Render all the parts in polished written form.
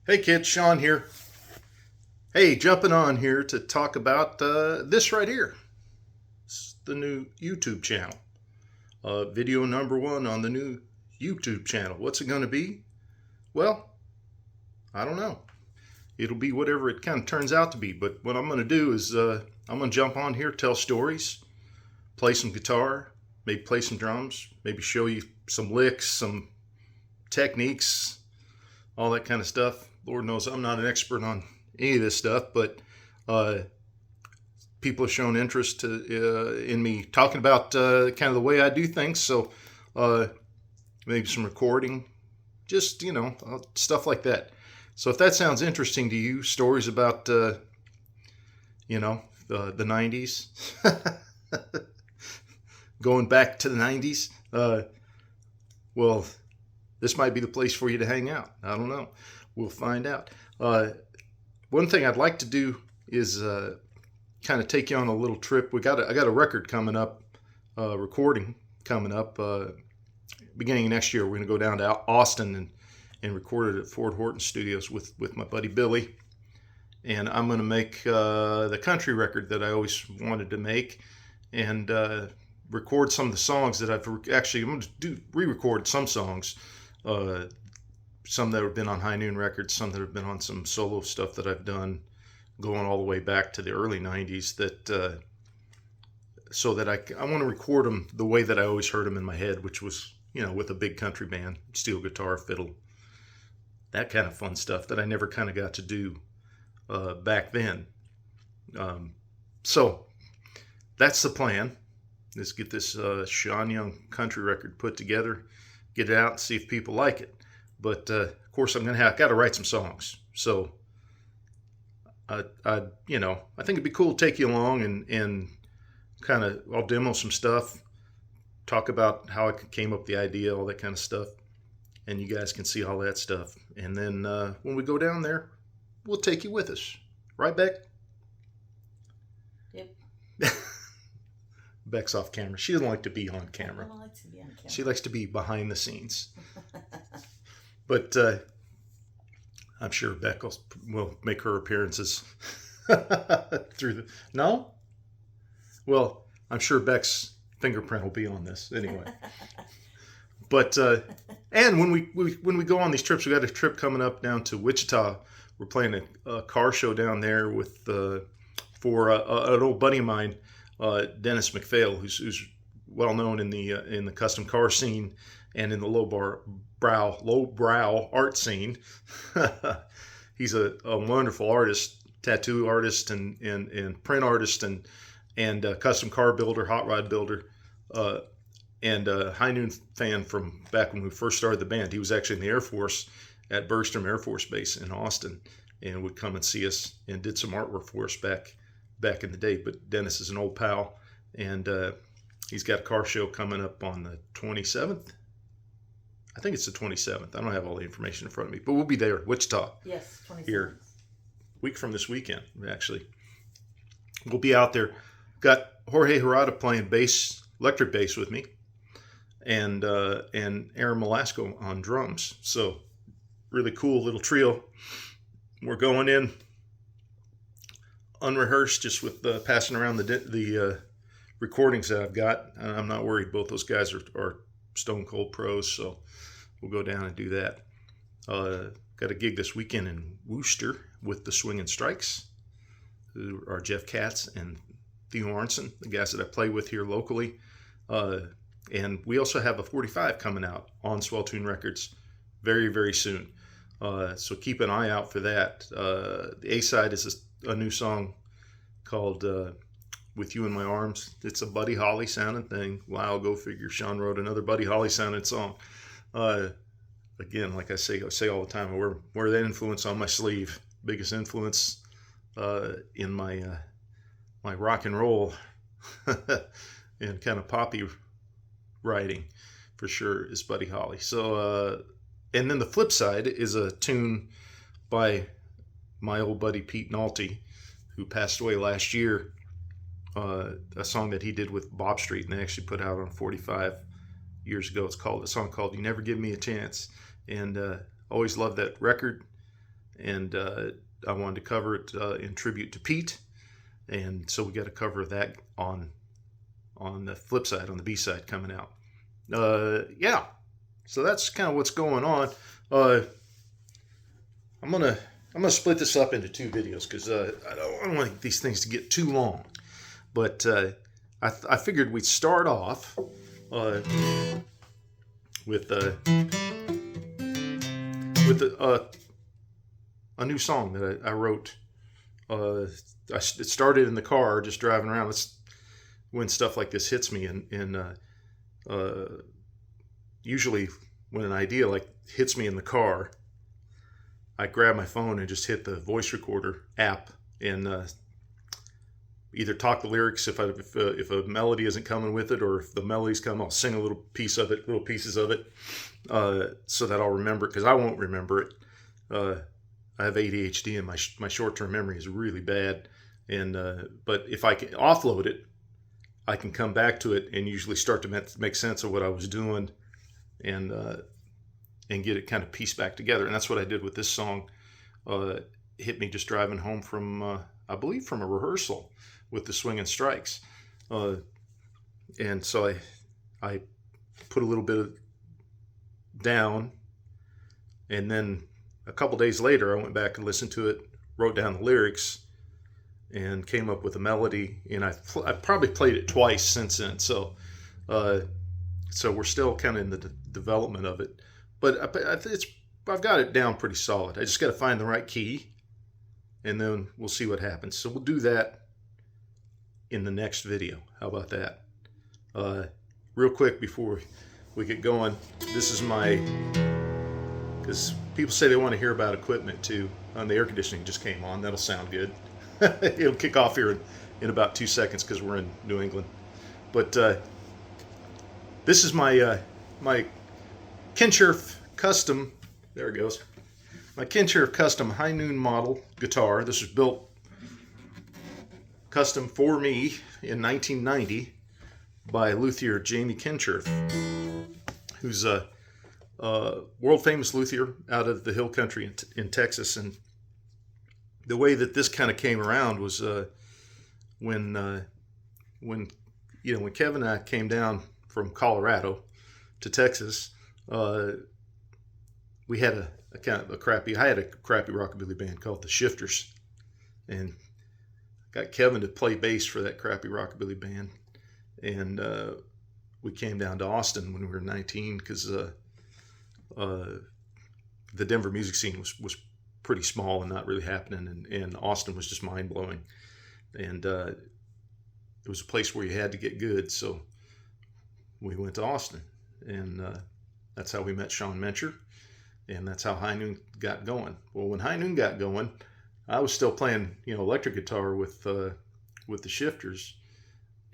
Hey kids, Shaun here. Hey, jumping on here to talk about this right here. It's the new YouTube channel. Video number one on the new YouTube channel. What's it going to be? Well, I don't know. It'll be whatever it kind of turns out to be. But what I'm going to do is I'm going to jump on here, tell stories, play some guitar, maybe play some drums, maybe show you some licks, some techniques, all that kind of stuff. Lord knows I'm not an expert on any of this stuff, but people have shown interest in me talking about kind of the way I do things. So maybe some recording, just, stuff like that. So if that sounds interesting to you, stories about, the 90s, going back to the 90s, well, this might be the place for you to hang out. I don't know. We'll find out. One thing I'd like to do is kind of take you on a little trip. I got a record coming up, recording coming up, beginning of next year. We're going to go down to Austin and record it at Ford Horton Studios with my buddy Billy. And I'm going to make the country record that I always wanted to make, and record some of the songs that I'm going to re-record some songs. Some that have been on High Noon Records, some that have been on some solo stuff that I've done going all the way back to the early 90s, that so that I want to record them the way that I always heard them in my head, which was, with a big country band, steel guitar, fiddle, that kind of fun stuff that I never kind of got to do back then. So that's the plan. Let's get this Shaun Young country record put together, get it out and see if people like it. But of course, I've got to write some songs. So I think it'd be cool to take you along and kind of, I'll demo some stuff, talk about how I came up with the idea, all that kind of stuff, and you guys can see all that stuff. And then when we go down there, we'll take you with us. Right, Beck? Yep. Beck's off camera. She doesn't like to be on camera. I don't like to be on camera. She likes to be behind the scenes. But I'm sure Beck will make her appearances through the... No? Well, I'm sure Beck's fingerprint will be on this anyway. But and when we go on these trips, we got a trip coming up down to Wichita. We're playing a car show down there with for an old buddy of mine, Dennis McPhail, who's well known in the custom car scene and in the lowbrow art scene. He's a wonderful artist, tattoo artist, and print artist, and custom car builder, hot rod builder, and a High Noon fan from back when we first started the band. He was actually in the Air Force at Bergstrom Air Force Base in Austin, and would come and see us and did some artwork for us back in the day. But Dennis is an old pal, and he's got a car show coming up on the 27th. I think it's the 27th. I don't have all the information in front of me, but we'll be there, Wichita. Yes, 27th. Here, week from this weekend, actually. We'll be out there. Got Jorge Herrada playing bass, electric bass with me, and Aaron Malasco on drums. So really cool little trio. We're going in unrehearsed, just with passing around the recordings that I've got. I'm not worried. Both those guys are stone cold pros, so we'll go down and do that. Got a gig this weekend in Worcester with the Swingin' Strikes, who are Jeff Katz and Theo Arnson, the guys that I play with here locally. And we also have a 45 coming out on Swell Tune Records very, very soon. So keep an eye out for that. The A-side is a new song called With You in My Arms. It's a Buddy Holly sounding thing. Wow, go figure. Shaun wrote another Buddy Holly sounding song. Again, like I say all the time, I wear that influence on my sleeve. Biggest influence in my rock and roll and kind of poppy writing, for sure, is Buddy Holly. So, and then the flip side is a tune by my old buddy Pete Nolte, who passed away last year. A song that he did with Bob Street, and they actually put out on 45 years ago. It's a song called "You Never Give Me a Chance," and always loved that record. and I wanted to cover it in tribute to Pete, and so we got to cover that on the flip side, on the B side coming out. Yeah, so that's kind of what's going on. I'm gonna split this up into 2 videos because I don't want these things to get too long. But I figured we'd start off with a new song that I wrote. It started in the car, just driving around. That's when stuff like this hits me, and usually when an idea like hits me in the car, I grab my phone and just hit the voice recorder app and either talk the lyrics if a melody isn't coming with it, or if the melodies come, I'll sing a little piece of it, little pieces of it, so that I'll remember it, because I won't remember it. I have ADHD and my short-term memory is really bad, and but if I can offload it, I can come back to it and usually start to make sense of what I was doing, and get it kind of pieced back together. And that's what I did with this song. Hit me just driving home from, I believe, from a rehearsal with the Swingin' Strikes. And so I put a little bit of down, and then a couple days later I went back and listened to it, wrote down the lyrics, and came up with a melody. And I probably played it twice since then. So we're still kind of in the development of it. But I've got it down pretty solid. I just got to find the right key, and then we'll see what happens. So we'll do that in the next video. How about that? Real quick before we get going, this is because people say they want to hear about equipment too. The air conditioning just came on. That'll sound good. It'll kick off here in about 2 seconds because we're in New England. But this is my Kinshirf Custom, there it goes. My Kinshirf Custom High Noon model guitar. This was built custom for me in 1990 by luthier Jamie Kinshirf, who's a world famous luthier out of the hill country in Texas. And the way that this kind of came around was when Kevin and I came down from Colorado to Texas. We had I had a crappy rockabilly band called the Shifters, and got Kevin to play bass for that crappy rockabilly band. And we came down to Austin when we were 19 because the Denver music scene was pretty small and not really happening, and Austin was just mind-blowing. And it was a place where you had to get good, so we went to Austin, and that's how we met Shaun Mencher, and that's how High Noon got going. Well, when High Noon got going, I was still playing, electric guitar with the Shifters,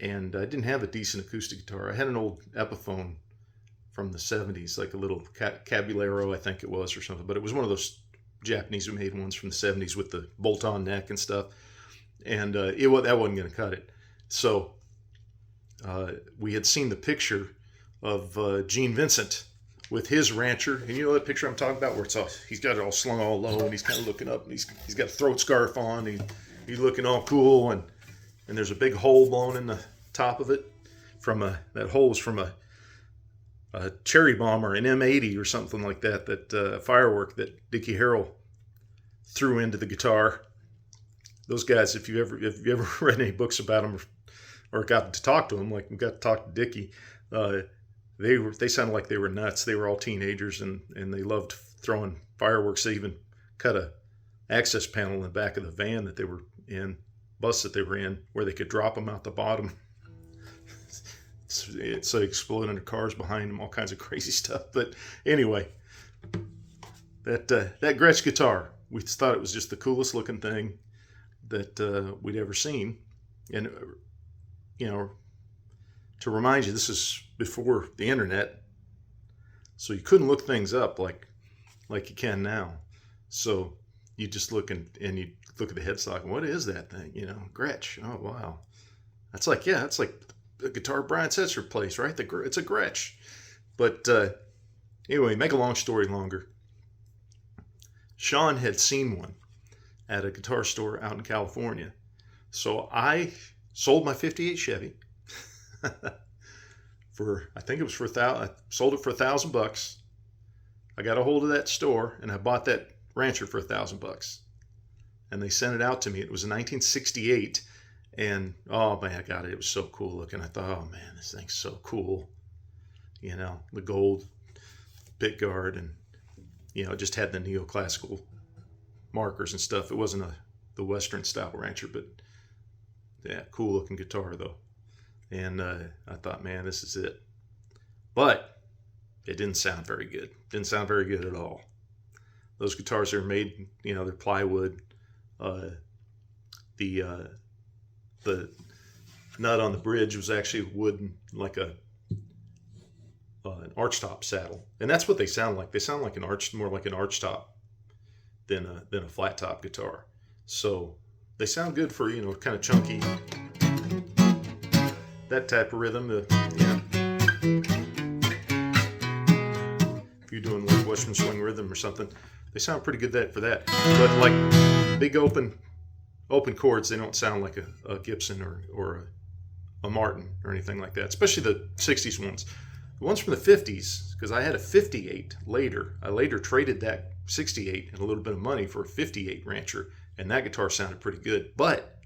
and I didn't have a decent acoustic guitar. I had an old Epiphone from the 70s, like a little Caballero, I think it was, or something, but it was one of those Japanese-made ones from the 70s with the bolt-on neck and stuff, and that wasn't going to cut it. So we had seen the picture of Gene Vincent with his rancher, and you know that picture I'm talking about, where he's got it all slung all low, and he's kind of looking up, and he's got a throat scarf on, he's looking all cool, and there's a big hole blown in the top of it that hole was from a cherry bomb or an M80 or something like that firework that Dickie Harrell threw into the guitar. Those guys, if you ever read any books about them or got to talk to them, like we got to talk to Dickie, they sounded like they were nuts. They were all teenagers, and they loved throwing fireworks. They even cut a access panel in the back of the van that they were in, bus that they were in, where they could drop them out the bottom. So they exploded into cars behind them, all kinds of crazy stuff. But anyway, that Gretsch guitar, we thought it was just the coolest looking thing that we'd ever seen. And to remind you, this is before the internet, so you couldn't look things up like you can now. So you just look and you look at the headstock, and what is that thing? Gretsch. Oh wow, that's like the guitar Brian Setzer plays, right? It's a Gretsch. But anyway, make a long story longer. Shaun had seen one at a guitar store out in California. So I sold my 58 Chevy for, I think it was for I sold it for $1,000. I got a hold of that store and I bought that Rancher for $1,000. And they sent it out to me. It was a 1968. And oh man, I got it. It was so cool looking. I thought, oh man, this thing's so cool. You know, the gold pick guard, and you know, it just had the neoclassical markers and stuff. It wasn't the Western style Rancher, but yeah, cool looking guitar though. And I thought, man, this is it. But it didn't sound very good. Didn't sound very good at all. Those guitars are made, you know, they're plywood. The nut on the bridge was actually wooden, like an archtop saddle, and that's what they sound like. They sound like more like an archtop than a flat top guitar. So they sound good for, you know, kind of chunky, that type of rhythm. Yeah. If you're doing like Western swing rhythm or something, they sound pretty good for that. But like big open chords, they don't sound like a Gibson or a Martin or anything like that, especially the 60s ones. The ones from the 50s, because I had a 58 later. I later traded that 68 and a little bit of money for a 58 Rancher, and that guitar sounded pretty good, but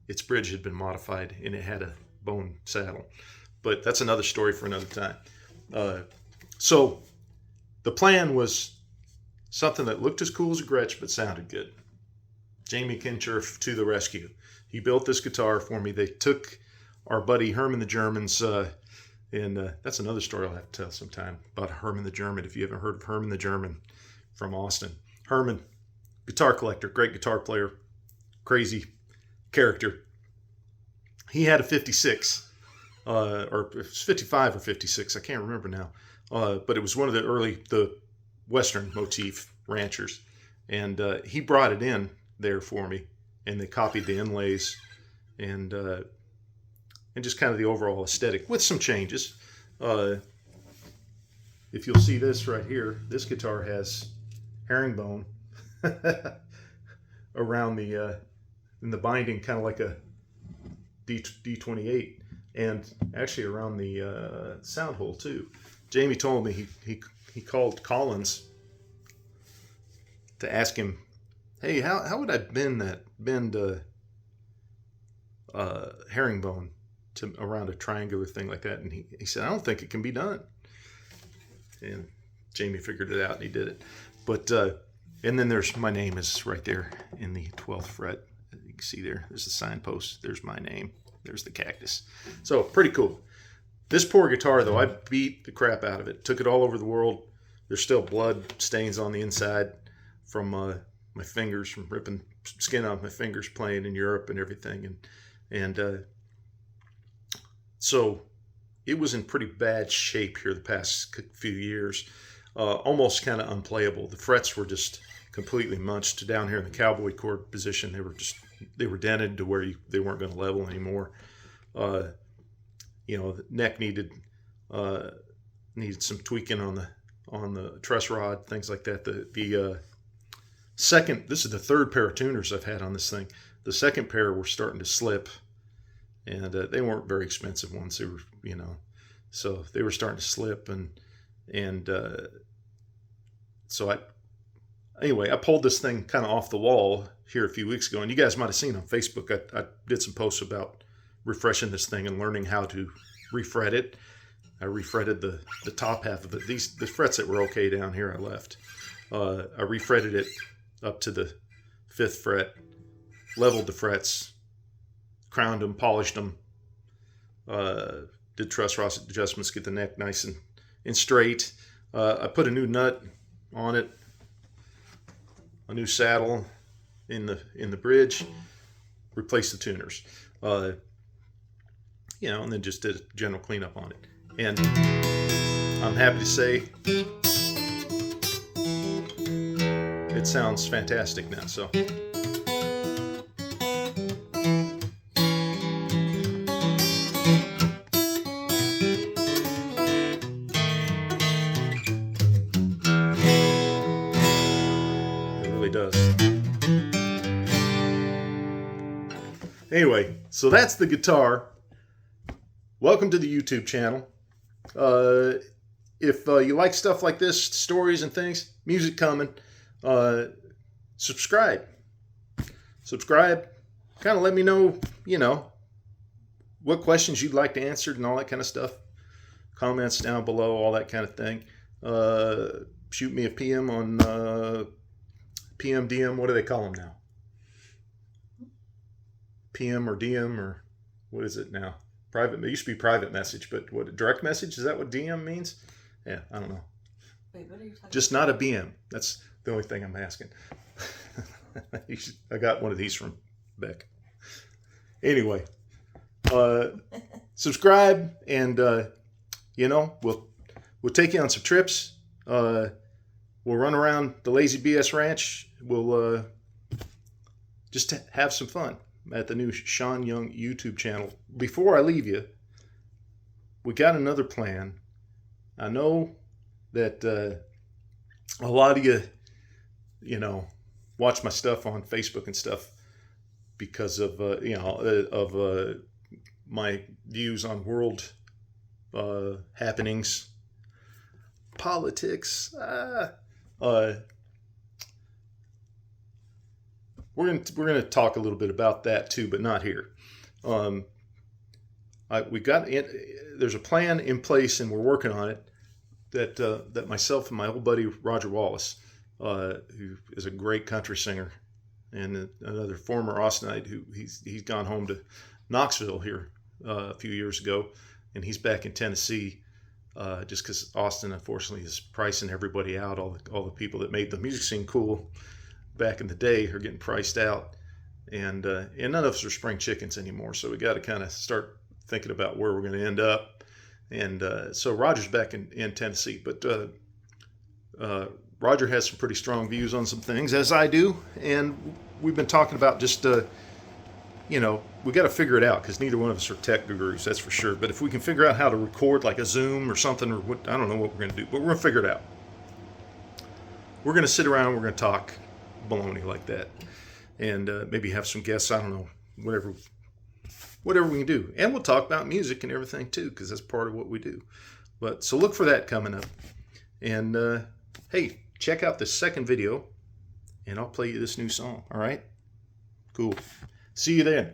its bridge had been modified and it had a bone saddle. But that's another story for another time. So the plan was something that looked as cool as a Gretsch but sounded good. Jamie Kincher to the rescue. He built this guitar for me. They took our buddy Herman the German's, and that's another story I'll have to tell sometime about Herman the German, if you haven't heard of Herman the German from Austin. Herman, guitar collector, great guitar player, crazy character. He had a 56, or it was 55 or 56, I can't remember now. But it was one of the Western motif Ranchers. And he brought it in there for me, and they copied the inlays and just kind of the overall aesthetic with some changes. If you'll see this right here, this guitar has herringbone around the in the binding, kind of like a D28, and actually around the sound hole too. Jamie told me he called Collins to ask him, hey, how would I bend herringbone to around a triangular thing like that? And he said, I don't think it can be done. And Jamie figured it out and he did it. But and then there's my name is right there in the 12th fret. You can see there's the signpost. There's my name. There's the cactus. So pretty cool. This poor guitar though, I beat the crap out of it. Took it all over the world. There's still blood stains on the inside from my fingers, from ripping skin off my fingers playing in Europe and everything. And so it was in pretty bad shape here the past few years. Almost kind of unplayable. The frets were just completely munched down here in the cowboy chord position. They were dented to where they weren't going to level anymore. You know, the neck needed some tweaking on the truss rod, things like that. The second, this is the third pair of tuners I've had on this thing. The second pair were starting to slip, and they weren't very expensive ones. They were, you know, so they were starting to slip, and so I pulled this thing kind of off the wall here a few weeks ago, and you guys might have seen on Facebook, I did some posts about refreshing this thing and learning how to refret it. I refretted the top half of it. The frets that were okay down here I left. I refretted it up to the 5th fret, leveled the frets, crowned them, polished them, did truss rod adjustments, get the neck nice and straight. I put a new nut on it, a new saddle in the bridge, replaced the tuners, you know, and then just did a general cleanup on it. And I'm happy to say it sounds fantastic now. So does. Anyway, so that's the guitar. Welcome to the YouTube channel. If you like stuff like this, stories and things, music coming, subscribe. Subscribe. Kind of let me know, you know, what questions you'd like to answer and all that kind of stuff. Comments down below, all that kind of thing. Shoot me a PM on PM, DM, what do they call them now? PM or DM or what is it now? Private. It used to be private message, but what, direct message? Is that what DM means? Yeah, I don't know. Wait, what are you talking Just about? not a BM. That's the only thing I'm asking. I got one of these from Beck. Anyway, subscribe, and you know, we'll take you on some trips. We'll run around the Lazy BS Ranch. We'll just have some fun at the new Shaun Young YouTube channel. Before I leave you, we got another plan. I know that a lot of you, you know, watch my stuff on Facebook and stuff because of you know, of my views on world happenings, politics. We're gonna talk a little bit about that too, but not here. There's a plan in place, and we're working on it. That myself and my old buddy Roger Wallace, who is a great country singer, and another former Austinite who he's gone home to Knoxville here a few years ago, and he's back in Tennessee. Just because Austin, unfortunately, is pricing everybody out. All the people that made the music scene cool back in the day are getting priced out, and none of us are spring chickens anymore. So we got to kind of start thinking about where we're going to end up. And so Roger's back in Tennessee, but Roger has some pretty strong views on some things, as I do, and we've been talking about just you know, we got to figure it out because neither one of us are tech gurus, that's for sure. But if we can figure out how to record like a Zoom or something, or what, I don't know what we're going to do, but we're going to figure it out. We're going to sit around, we're going to talk baloney like that, and maybe have some guests. I don't know, whatever we can do, and we'll talk about music and everything too, because that's part of what we do. But so look for that coming up, and hey, check out this second video, and I'll play you this new song. All right, cool. See you then.